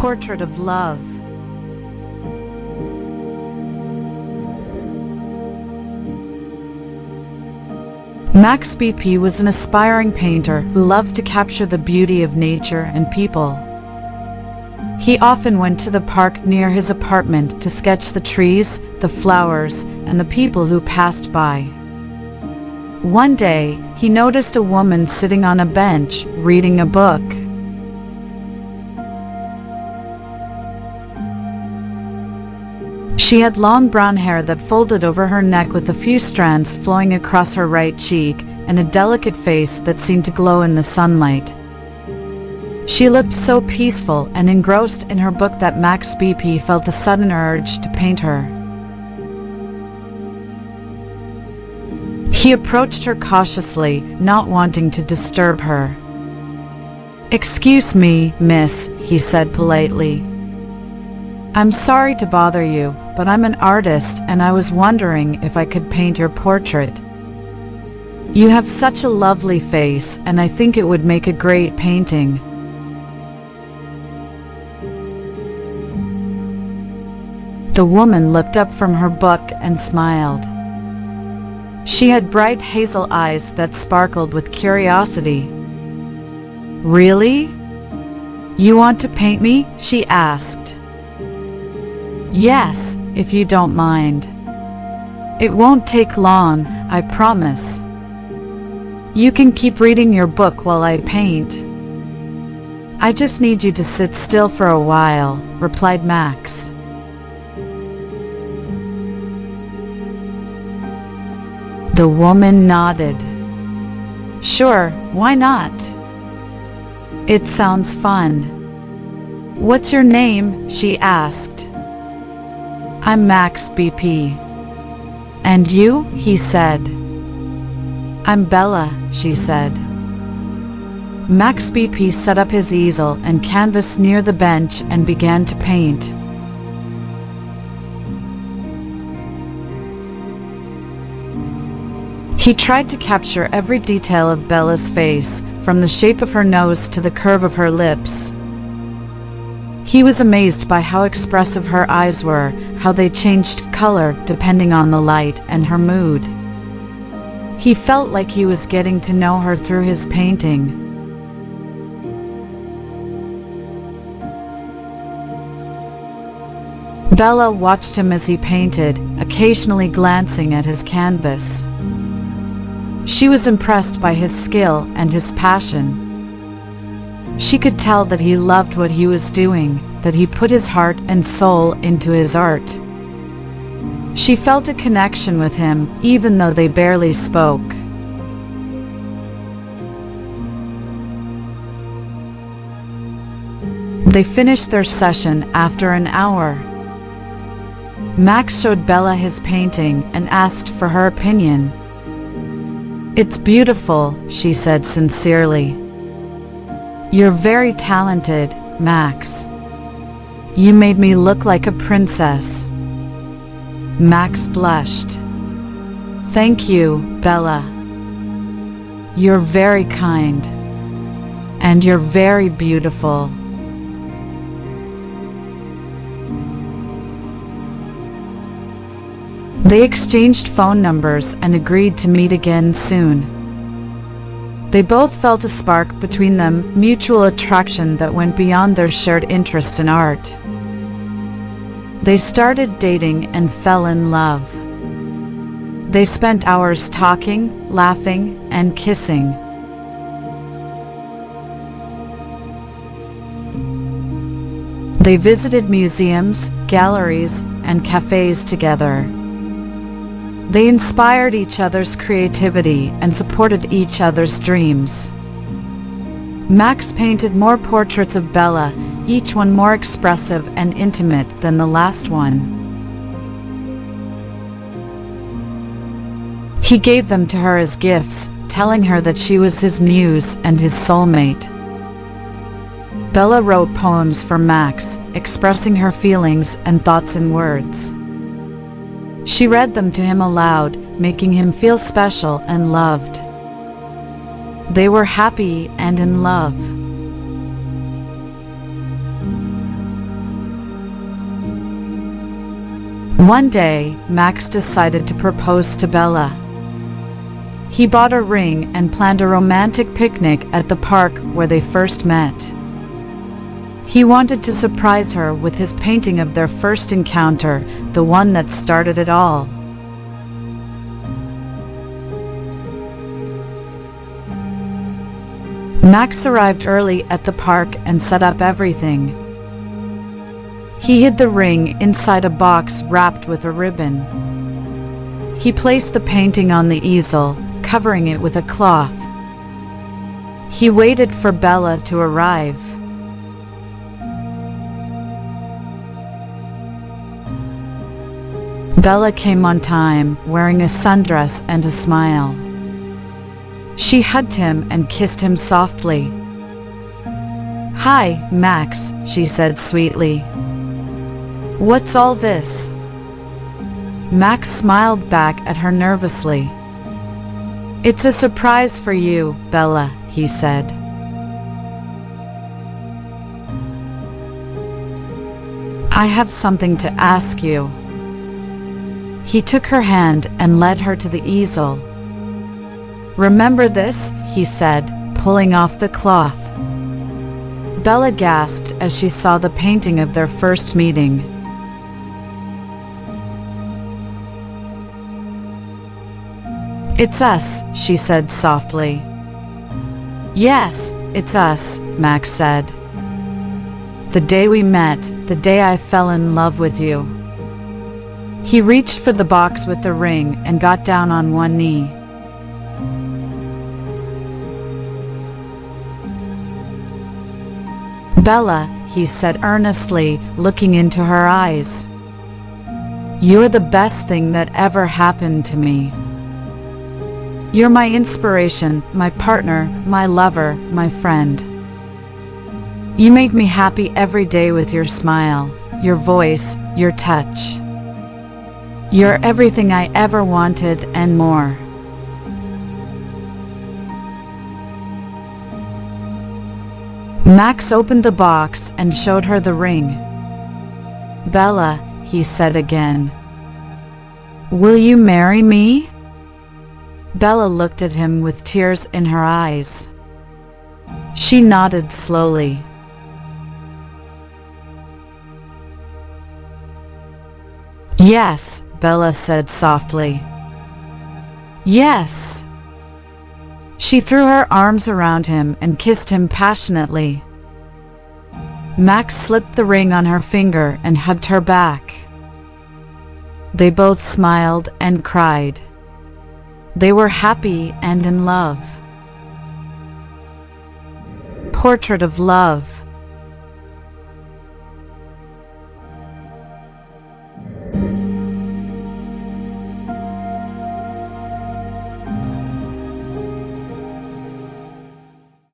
Portrait of Love. Max BP was an aspiring painter who loved to capture the beauty of nature and people. He often went to the park near his apartment to sketch the trees, the flowers, and the people who passed by. One day, he noticed a woman sitting on a bench, reading a book. She had long brown hair that folded over her neck with a few strands flowing across her right cheek, and a delicate face that seemed to glow in the sunlight. She looked so peaceful and engrossed in her book that Max BP felt a sudden urge to paint her. He approached her cautiously, not wanting to disturb her. "Excuse me, miss," he said politely. "I'm sorry to bother you, but I'm an artist and I was wondering if I could paint your portrait. You have such a lovely face and I think it would make a great painting." The woman looked up from her book and smiled. She had bright hazel eyes that sparkled with curiosity. "Really? You want to paint me?" she asked. "Yes, if you don't mind. It won't take long, I promise. You can keep reading your book while I paint." "I just need you to sit still for a while," replied Max. The woman nodded. "Sure, why not? It sounds fun." "What's your name?" she asked. "I'm Max BP." "And you?" he said. "I'm Bella," she said. Max BP set up his easel and canvas near the bench and began to paint. He tried to capture every detail of Bella's face, from the shape of her nose to the curve of her lips. He was amazed by how expressive her eyes were, how they changed color depending on the light and her mood. He felt like he was getting to know her through his painting. Bella watched him as he painted, occasionally glancing at his canvas. She was impressed by his skill and his passion. She could tell that he loved what he was doing, that he put his heart and soul into his art. She felt a connection with him, even though they barely spoke. They finished their session after an hour. Max showed Bella his painting and asked for her opinion. "It's beautiful," she said sincerely. "You're very talented, Max. You made me look like a princess." Max blushed. "Thank you, Bella. You're very kind. And you're very beautiful." They exchanged phone numbers and agreed to meet again soon. They both felt a spark between them, mutual attraction that went beyond their shared interest in art. They started dating and fell in love. They spent hours talking, laughing, and kissing. They visited museums, galleries, and cafes together. They inspired each other's creativity and supported each other's dreams. Max painted more portraits of Bella, each one more expressive and intimate than the last one. He gave them to her as gifts, telling her that she was his muse and his soulmate. Bella wrote poems for Max, expressing her feelings and thoughts in words. She read them to him aloud, making him feel special and loved. They were happy and in love. One day, Max decided to propose to Bella. He bought a ring and planned a romantic picnic at the park where they first met. He wanted to surprise her with his painting of their first encounter, the one that started it all. Max arrived early at the park and set up everything. He hid the ring inside a box wrapped with a ribbon. He placed the painting on the easel, covering it with a cloth. He waited for Bella to arrive. Bella came on time, wearing a sundress and a smile. She hugged him and kissed him softly. "Hi, Max," she said sweetly. "What's all this?" Max smiled back at her nervously. "It's a surprise for you, Bella," he said. "I have something to ask you." He took her hand and led her to the easel. "Remember this?" he said, pulling off the cloth. Bella gasped as she saw the painting of their first meeting. "It's us," she said softly. "Yes, it's us," Max said. "The day we met, the day I fell in love with you." He reached for the box with the ring and got down on one knee. "Bella," he said earnestly, looking into her eyes. "You're the best thing that ever happened to me. You're my inspiration, my partner, my lover, my friend. You made me happy every day with your smile, your voice, your touch. You're everything I ever wanted and more." Max opened the box and showed her the ring. "Bella," he said again, "will you marry me?" Bella looked at him with tears in her eyes. She nodded slowly. "Yes," Bella said softly. "Yes." She threw her arms around him and kissed him passionately. Max slipped the ring on her finger and hugged her back. They both smiled and cried. They were happy and in love. Portrait of Love.